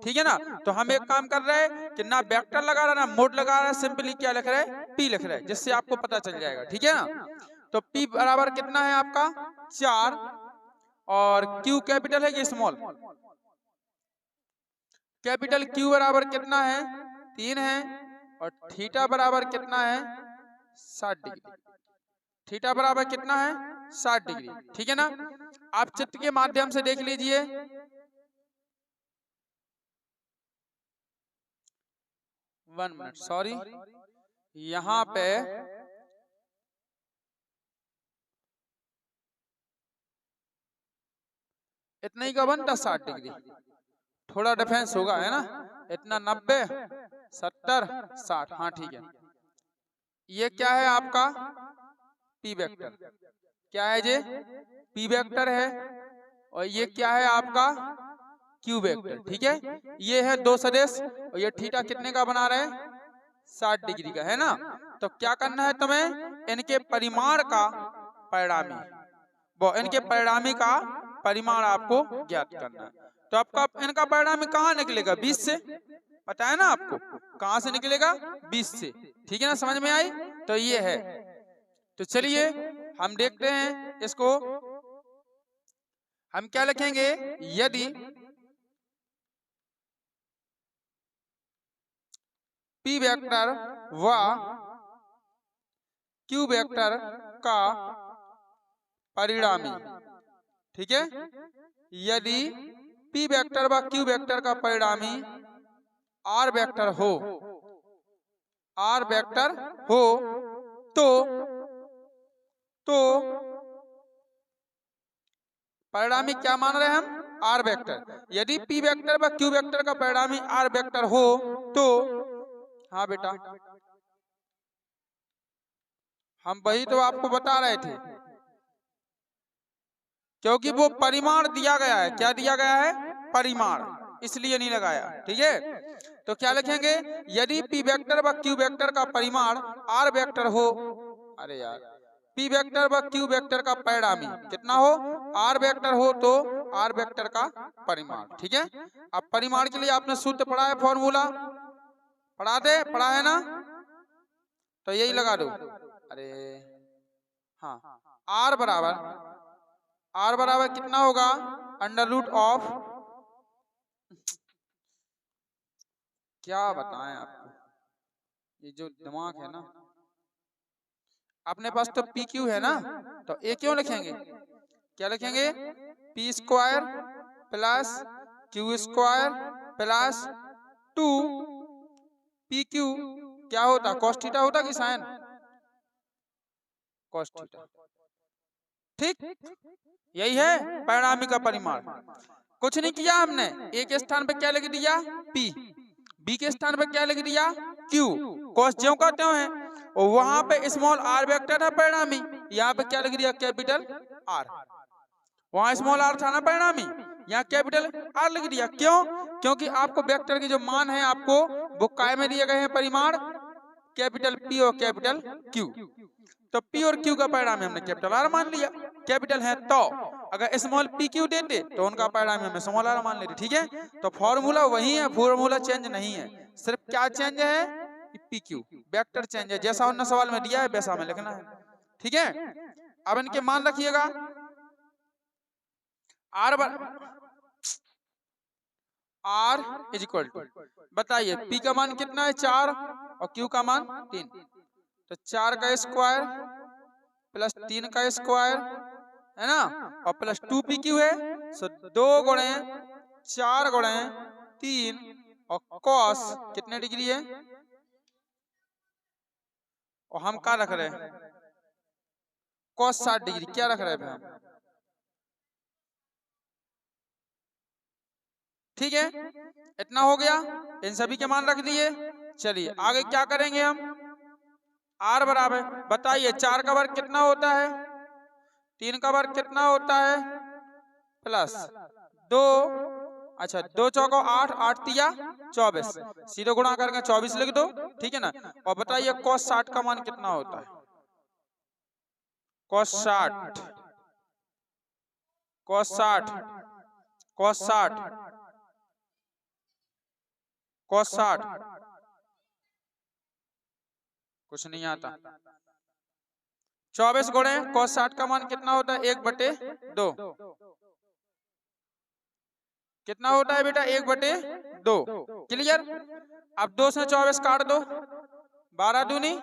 ठीक है ना। तो हम एक काम कर रहे हैं कि ना वेक्टर लगा रहा ना मोड लगा रहा, सिंपली क्या लिख रहे हैं, पी लिख रहे हैं, जिससे आपको पता चल जाएगा, ठीक है ना। तो पी बराबर कितना है आपका 4, और क्यू कैपिटल है कि स्मॉल, कैपिटल क्यू बराबर कितना है 3 है, और थीटा बराबर कितना है 60 डिग्री, थीटा बराबर कितना है 60 डिग्री, ठीक है ना। आप चित्र के माध्यम से देख लीजिए, वन मिनट सॉरी, यहाँ पे इतना ही का बनता 60 डिग्री, थोड़ा डिफरेंस होगा, है ना, इतना 90 70 60, हाँ ठीक है। ये क्या है आपका पी वेक्टर, क्या है ये पी वेक्टर है, और ये क्या है आपका क्यू वेक्टर, ठीक है। ये है दो सदिश, और ये थीटा कितने का बना रहे हैं 60 डिग्री का, है ना। तो क्या करना है तुम्हें, इनके परिमाण का परिणामी, वो इनके परिणामी का परिमाण आपको ज्ञात करना है। तो आपका इनका परिणामी कहाँ निकलेगा, 20 से, पता है ना आपको, कहां से निकलेगा 20 से, ठीक है ना, समझ में आई। तो ये है, तो चलिए हम देखते हैं इसको, हम क्या लिखेंगे, यदि पी वेक्टर व क्यू वेक्टर का परिणामी, ठीक है, यदि पी वेक्टर व क्यू वेक्टर का परिणामी आर वेक्टर हो, आर वेक्टर हो, तो परिणामी क्या मान रहे हैं हम, आर वेक्टर। यदि पी वेक्टर व क्यू वेक्टर का परिणामी आर वेक्टर हो तो, हाँ बेटा हम वही तो आपको बता रहे थे, क्योंकि वो परिमाण दिया गया है, क्या दिया गया है, परिमाण, इसलिए नहीं लगाया, ठीक है। तो क्या लिखेंगे, यदि पी वेक्टर व क्यू वेक्टर का परिमाण आर वेक्टर हो, अरे यार, पी वेक्टर व क्यू वेक्टर का परिणामी कितना हो, आर वेक्टर हो, तो आर वेक्टर का परिमाण, ठीक है। अब परिमाण के लिए आपने सूत्र पढ़ा है, फॉर्मूला पढ़ा है ना, तो यही लगा दो, अरे हाँ, आर बराबर कितना होगा, अंडर रूट ऑफ, क्या बताएं आपको, ये जो दिमाग है ना, अपने पास तो पी क्यू है ना, तो ए क्यों लिखेंगे, क्या लिखेंगे, P square plus Q square plus 2 P Q, क्या होता, कॉस थीटा होता कि साइन, कॉस थीटा, ठीक, यही है परिणामी का परिमाण। कुछ नहीं किया हमने, ए के स्थान पे क्या लिख दिया पी, बी के स्थान पे क्या लिख दिया क्यू, कॉस ज्यों का त्यों है, और वहां पे स्मॉल आर वेक्टर था परिणामी, यहाँ पे क्या लिख दिया कैपिटल आर, वहां स्मॉल आर था ना परिणामी, यहाँ कैपिटल आर लिख दिया, क्यों, क्योंकि आपको वेक्टर के जो मान है आपको वो काय में दिए गए हैं, परिमाण कैपिटल पी और कैपिटल क्यू। तो पी और क्यू का परिणाम हमने कैपिटल आर मान लिया, कैपिटल है, तो अगर स्मॉल पी क्यू देते तो उनका परिणाम हमें स्मॉल आर मान लेते, ठीक है। तो फॉर्मूला वही है, फॉर्मूला चेंज नहीं है, सिर्फ क्या चेंज है, पी क्यू वेक्टर चेंज है, जैसा उन्होंने सवाल में दिया है वैसा हमें लिखना है, ठीक है। अब इनके मान रखिएगा, आर इज इक्वल टू, बताइए पी का मान कितना है 4 और क्यू का मान 3, तो 4 का स्क्वायर प्लस 3 का स्क्वायर, है ना, और प्लस 2 पी क्यू है, सो 2 गुणे 4 गुणे 3, और कॉस कितने डिग्री है, और हम क्या रख रहे हैं, कॉस 60 डिग्री, क्या रख रहे हैं हम, ठीक है, इतना हो गया, इन सभी के मान रख दिए। चलिए आगे क्या करेंगे हम, आर बराबर, बताइए 4 का वर्ग कितना होता है, 3 का वर्ग कितना होता है, प्लस 2, अच्छा 2 चौको 8, 8 तिया 24, सीधे गुणा करके 24 लिख दो, ठीक है ना। और बताइए cos 60 का मान कितना होता है, cos 60, cos 60, cos 60, cos 60, कुछ नहीं आता। 24 गुणे cos 60 का मान कितना होता है, 1/2, कितना होता है बेटा, 1/2, क्लियर। अब 2 से 24 काट दो, 12 दूनी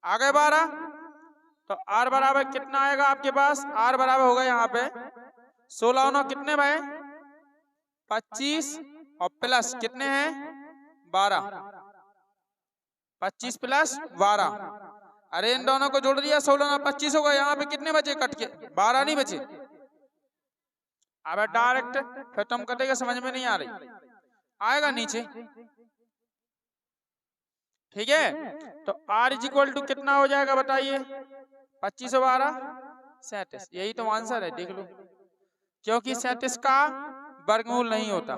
आ गए 12, तो आर बराबर कितना आएगा आपके पास, आर बराबर होगा यहाँ पे 16 9 कितने भाई 25, और प्लस कितने हैं 12, 25 प्लस 12, अरे इन दोनों को जोड़ दिया 16 9 25 होगा, यहाँ पे कितने बचे कट के, 12 नहीं बचे। अब डायरेक्ट फिर तुम कटेगा, समझ में नहीं आ रही, आएगा नीचे, ठीक है। तो R इज इक्वल टू कितना हो जाएगा बताइए, 25 और 12 37, यही तो आंसर है, देख लो, क्योंकि 37 का वर्गमूल नहीं होता,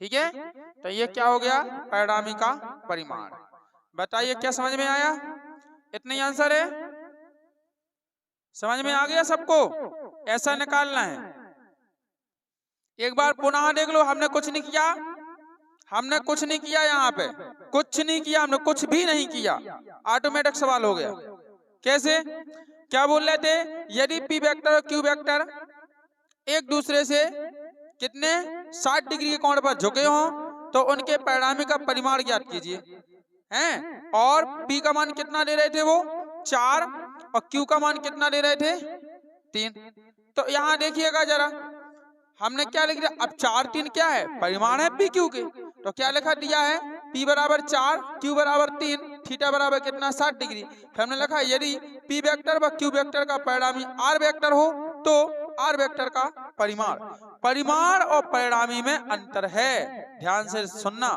ठीक है। तो ये क्या हो गया, परिणामी का परिमाण। बताइए क्या समझ में आया, इतने ही आंसर है, समझ में आ गया सबको, ऐसा निकालना है। एक बार पुनः देख लो, हमने कुछ नहीं किया, हमने कुछ नहीं किया, यहाँ पे कुछ नहीं किया, हमने कुछ भी नहीं किया, ऑटोमेटिक सवाल हो गया। कैसे, क्या बोल रहे थे, यदि पी वेक्टर और क्यू वेक्टर एक दूसरे से कितने 60 डिग्री के कोण पर झुके हों तो उनके परिणामी का परिमाण ज्ञात कीजिए, हैं। और पी का मान कितना दे रहे थे वो 4, और क्यू का मान कितना दे रहे थे 3। तो यहाँ देखिएगा जरा, हमने क्या लिख दिया, अब 4 3 क्या है, परिमाण है पी क्यू के, तो क्या लिखा दिया है, P बराबर 4, Q बराबर 3, थीटा बराबर कितना 60 डिग्री। फिर हमने लिखा यदि P वेक्टर व Q वेक्टर का परिणामी R वेक्टर हो तो R वेक्टर का परिमाण, परिमाण और परिणामी में अंतर है, ध्यान से सुनना,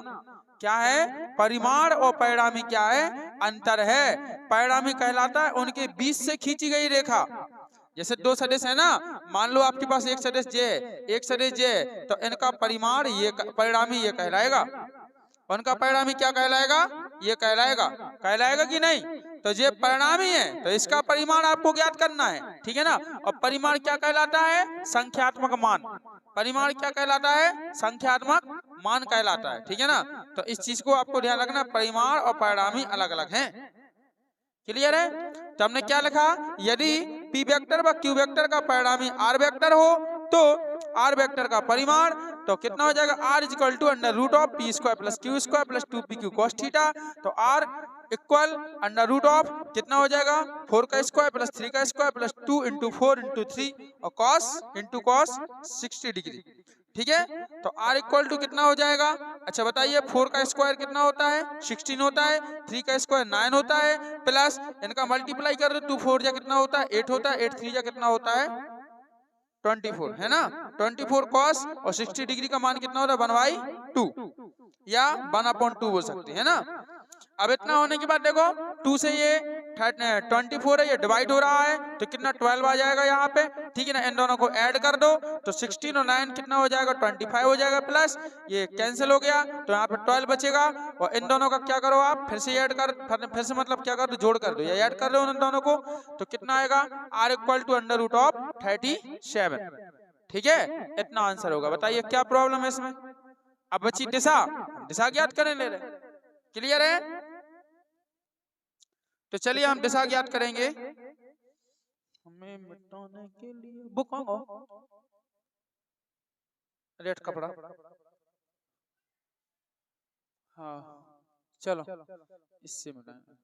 क्या है, परिमाण और परिणामी क्या है, अंतर है। परिणामी कहलाता है उनके बीच से खींची गई रेखा, जैसे 2 सदिश है ना, मान लो आपके पास एक सदिश j है, एक सदिश j है, तो इनका परिमाण ये परिणामी ये कहलाएगा, उनका परिणामी क्या कहलाएगा, ये कहलाएगा, कहलाएगा कि नहीं। तो ये परिणामी है तो इसका परिमाण आपको ज्ञात करना है, ठीक है ना। और परिमाण क्या कहलाता है, संख्यात्मक मान, परिमाण क्या कहलाता है, संख्यात्मक मान कहलाता है, ठीक है ना। तो इस चीज को आपको ध्यान रखना, परिमाण और परिणामी अलग अलग हैं, क्लियर है। तो हमने क्या लिखा, यदि पी वेक्टर व क्यू वेक्टर का परिणामी आर वेक्टर हो तो आर वेक्टर का परिमाण तो कितना हो जाएगा, R equal to under root of P square plus Q square plus 2 P Q cos theta. तो R equal under root of कितना हो जाएगा 4 का स्क्वायर प्लस 3 का स्क्वायर प्लस 2 इंटू 4 इंटू 3 और कॉस इंटू कॉस 60 डिग्री, ठीक है। तो R इक्वल टू कितना हो जाएगा, अच्छा बताइए 4 का स्क्वायर कितना होता है 16 होता है, 3 का स्क्वायर 9 होता है, प्लस इनका मल्टीप्लाई कर दो 2 4 जा कितना होता है 8 होता है, 8 3 जा कितना होता है 24 है ना, 24 कॉस और 60 डिग्री का मान कितना होता है 1/2 या 1/2 बोल सकते हैं ना। अब इतना होने के बाद देखो 2 से ये 24 है, ये डिवाइड हो रहा है तो कितना 12 आ जाएगा यहाँ पे, ठीक है ना। इन दोनों को ऐड कर दो तो 16 और 9 कितना हो जाएगा 25 हो जाएगा, प्लस ये कैंसिल हो गया तो यहाँ पे 12 बचेगा। और इन दोनों का क्या करो आप फिर से ऐड कर, फिर से मतलब क्या कर दो जोड़ कर दो या ऐड कर दो इन दोनों को, तो कितना आएगा R equal to under root of 37, ठीक है। इतना आंसर होगा। बताइए क्या प्रॉब्लम है इसमें। अब बची दिशा, दिशा ज्ञात करें ले रहे, क्लियर है। तो चलिए हम दिशा ज्ञात करेंगे, हमें मिटाने के लिए बुक रेड कपड़ा, हाँ चलो इससे मिटाएंगे।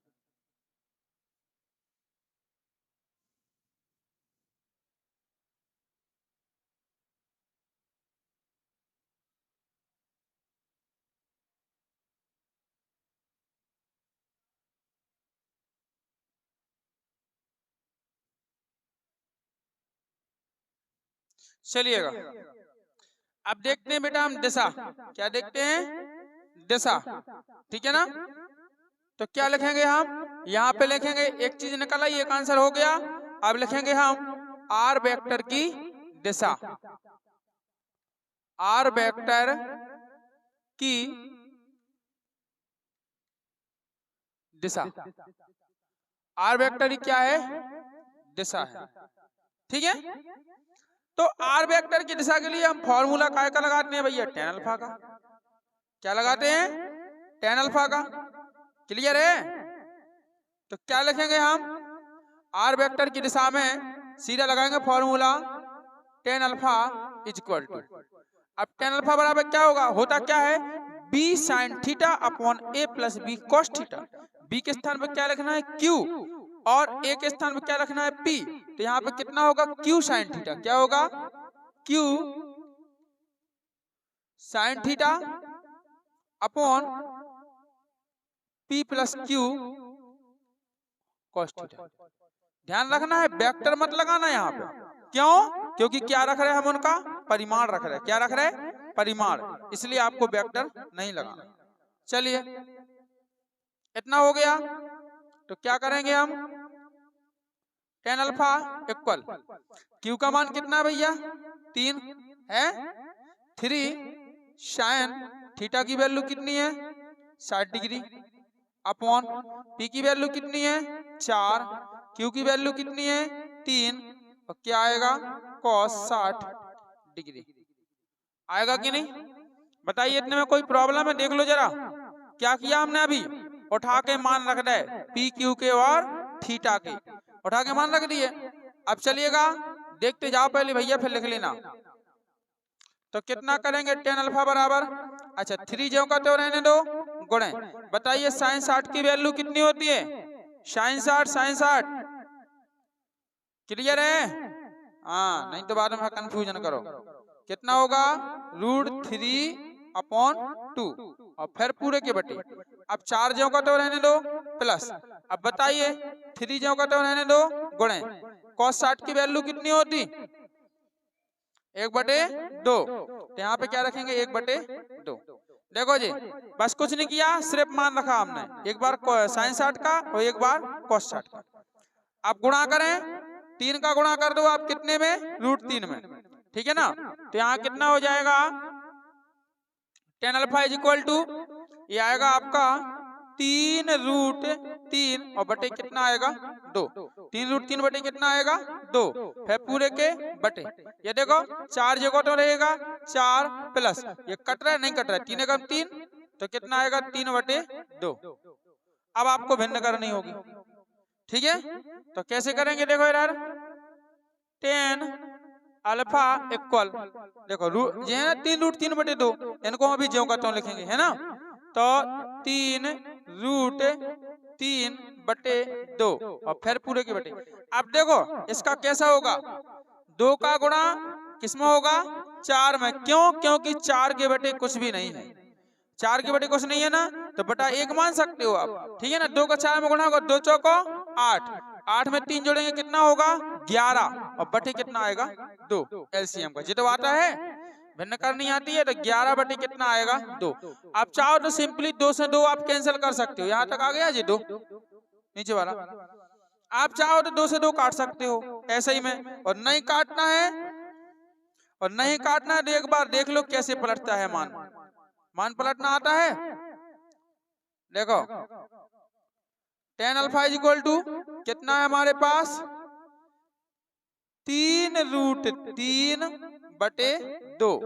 चलिएगा अब देखते हैं बेटा हम दिशा, क्या देखते हैं, दिशा, ठीक है ना। तो क्या लिखेंगे हम, यहाँ पे लिखेंगे, एक चीज निकल आई, एक आंसर हो गया। अब लिखेंगे हम आर वेक्टर की दिशा, आर वेक्टर की दिशा, आर वेक्टर की क्या है, दिशा है, ठीक है। तो आर वेक्टर की दिशा के लिए हम फॉर्मूला काय का लगाते हैं भैया, tan अल्फा का। क्या लगाते हैं, tan अल्फा का, क्लियर है। तो क्या लिखेंगे हम, आर वेक्टर की दिशा में सीधा लगाएंगे formula tan alpha is equal to, अब tan अल्फा बराबर क्या होगा, होता क्या है, b sin theta upon a plus b cos theta. b के स्थान पर क्या लिखना है, q, और a के स्थान पर क्या रखना है, p। तो यहाँ पे कितना होगा, q sin थीटा, क्या होगा, q sin theta upon p plus q cos theta. ध्यान रखना है, वेक्टर मत लगाना यहाँ पे, क्यों, क्योंकि क्या रख रहे हैं हम, उनका परिमाण रख रहे हैं, क्या रख रहे हैं, परिमाण, इसलिए आपको वेक्टर नहीं लगाना। चलिए इतना हो गया। तो क्या करेंगे हम, tan अल्फा इक्वल q का मान कितना भैया, 3 है, 3 sin थीटा की वैल्यू कितनी है, 60 डिग्री, अपॉन p की वैल्यू कितनी है, 4, q की वैल्यू कितनी है, 3, और क्या आएगा, cos 60 डिग्री आएगा कि नहीं, बताइए। इतने में कोई प्रॉब्लम है, देख लो जरा, क्या किया हमने अभी, उठा के मान रख दे, पी क्यू के और थीटा के उठा के मान रख दिए। अब चलिएगा देखते जाओ पहले भैया, फिर लिख लेना। तो कितना करेंगे, tan अल्फा बराबर, अच्छा 3 जो का तो रहने दो, गुणे, बताइए sin 60 की वैल्यू कितनी होती है, sin 60, क्लियर है, हाँ, नहीं तो बाद में कंफ्यूजन करो। कितना होगा, √3 अपॉन 2, और फिर पूरे के बटे, अब 4 जो का तो रहने दो, प्लस, अब बताइए 3 जो का तो रहने दो, गुणे, cos 60 की वैल्यू कितनी होती, 1/2, तो यहाँ पे क्या रखेंगे, 1/2। देखो जी, बस कुछ नहीं किया, सिर्फ मान रखा हमने, एक बार sin 60 का और एक बार cos 60 का। आप गुणा करें, 3 का गुणा कर दो आप कितने में, √3 में, ठीक है ना। तो यहाँ कितना हो जाएगा, tan alpha is equal to, ये आएगा आपका 3√3 और बटे कितना आएगा, 2, 3√3 बटे कितना आएगा, 2, फिर पूरे के बटे, ये देखो 4 जगह तो रहेगा, 4 प्लस, ये कट रहा है, नहीं कट रहा है, 3 एकम 3, तो कितना आएगा, 3/2। अब आपको भिन्न करनी होगी, ठीक है। तो कैसे करेंगे, देखो यार, tan अल्फा इक्वल, देखो ये है ना 3√3/2, इनको हम अभी ज्यों का त्यों लिखेंगे, है ना। तो 3√3/2 और फिर पूरे के बटे। अब देखो इसका कैसा होगा, 2 का गुणा किसमें होगा, 4 में, क्यों, क्योंकि 4 के बटे कुछ भी नहीं है, 4 के बटे कुछ नहीं है ना, तो बटा 1 मान सकते हो आप, ठीक है ना। 2 का 4 में गुणा होगा, 2 चौको 8, 8 में 3 जोड़ेंगे कितना होगा, 11, और बटे कितना आएगा, 2, एलसीएम का जितना आता है, भिन्न करनी आती है, तो 11 बटे कितना आएगा, 2। आप चाहो तो सिंपली 2 से 2 आप कैंसिल कर सकते हो, यहाँ तक आ गया जी 2, नीचे वाला, आप चाहो तो 2 से 2 काट सकते हो ऐसे ही में, और नहीं काटना है, और नहीं काटना है तो एक बार देख लो कैसे पलटता है मान पलटना आता है। देखो tan alpha is equal to कितना है हमारे पास, 3√3/2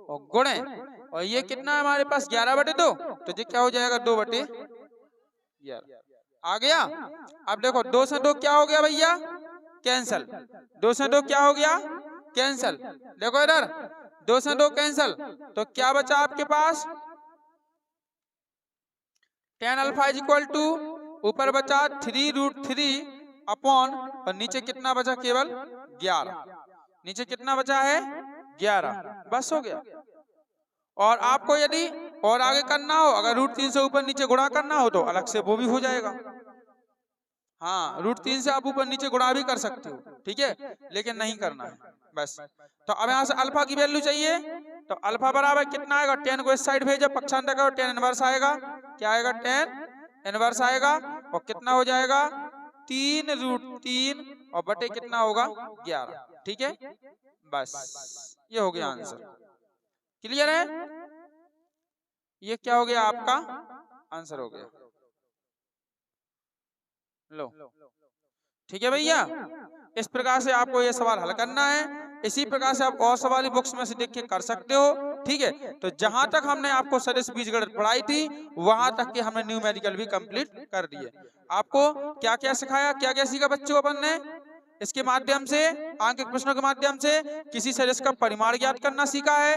और गुणे, और ये कितना है हमारे पास 11/2, तो ये क्या हो जाएगा, 2/11 आ गया। अब देखो 2 से 2 क्या हो गया भैया, कैंसल, 2 से 2 क्या हो गया, कैंसल, देखो इधर 2 से 2 कैंसल, तो क्या बचा आपके पास, tan alpha is equal to, ऊपर बचा 3√3 अपॉन, और नीचे कितना बचा, केवल 11, नीचे कितना बचा है, 11, बस हो गया। और आपको यदि और आगे करना हो, अगर √3 से ऊपर नीचे गुणा करना हो तो अलग से वो भी हो जाएगा, हाँ, √3 से आप ऊपर नीचे गुणा भी कर सकते हो, ठीक है, लेकिन नहीं करना है बस। तो अब यहाँ से अल्फा की वैल्यू चाहिए, तो अल्फा बराबर कितना आएगा, 10 को इस साइड भेजो, पक्षांतर करो, 10 इनवर्स आएगा, क्या आएगा, 10 इनवर्स आएगा, और कितना हो जाएगा 3√3 और बटे कितना होगा 11, ठीक है, बस ये हो गया आंसर। क्लियर है, ये क्या हो गया आपका आंसर हो गया। लो, ठीक है भैया, इस प्रकार से आपको ये सवाल हल करना है। इसी प्रकार से आप और सवाल बुक्स में से देख के कर सकते हो, ठीक है। तो जहां तक हमने आपको सदिश बीजगणित पढ़ाई थी वहां तक के हमने न्यूमेरिकल भी कंप्लीट कर दिए। आपको क्या क्या सिखाया, क्या क्या सीखा बच्चों अपन ने, इसके माध्यम से आंकिक प्रश्नों के माध्यम से किसी सदिश का परिमाण ज्ञात करना सीखा है,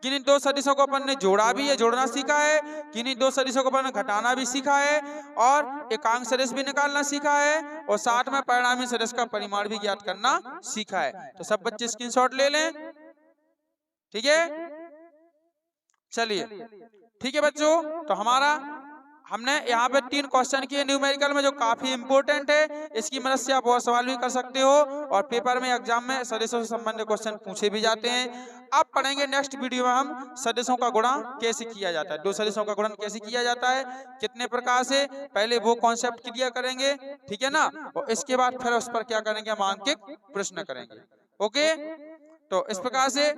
किन्हीं दो सदिशों को अपन ने जोड़ा भी है, जोड़ना सीखा है, किन्हीं दो सदिशों को अपन ने घटाना भी सीखा है, और एकांक सदिश भी निकालना सीखा है, और साथ में परिणामी सदिश का परिमाण भी ज्ञात करना सीखा है। तो सब बच्चे स्क्रीनशॉट ले लें, ठीक है, चलिए, ठीक है बच्चों। तो हमारा हमने यहाँ पे 3 क्वेश्चन किए न्यूमेरिकल में, जो काफी इंपॉर्टेंट है। इसकी मदद से आप और सवाल भी कर सकते हो, और पेपर में एग्जाम में सदिशों से संबंधित क्वेश्चन पूछे भी जाते हैं। अब पढ़ेंगे नेक्स्ट वीडियो में हम सदिशों का गुणा कैसे किया जाता है, दो सदिशों का गुणन कैसे किया जाता है, कितने प्रकार से, पहले वो कॉन्सेप्ट क्लियर करेंगे, ठीक है ना, और इसके बाद फिर उस पर क्या करेंगे, हम आंकिक प्रश्न करेंगे। ओके, तो इस प्रकार से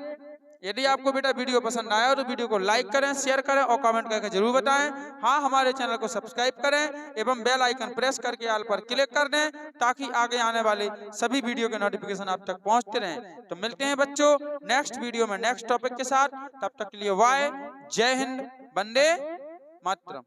यदि आपको बेटा वीडियो पसंद आया हो तो वीडियो को लाइक करें, शेयर करें और कमेंट करके जरूर बताएं। हाँ, हमारे चैनल को सब्सक्राइब करें एवं बेल आइकन प्रेस करके ऑल पर क्लिक कर दें, ताकि आगे आने वाले सभी वीडियो के नोटिफिकेशन आप तक पहुंचते रहें। तो मिलते हैं बच्चों नेक्स्ट वीडियो में नेक्स्ट टॉपिक के साथ, तब तक के लिए बाय, जय हिंद, वंदे मातरम।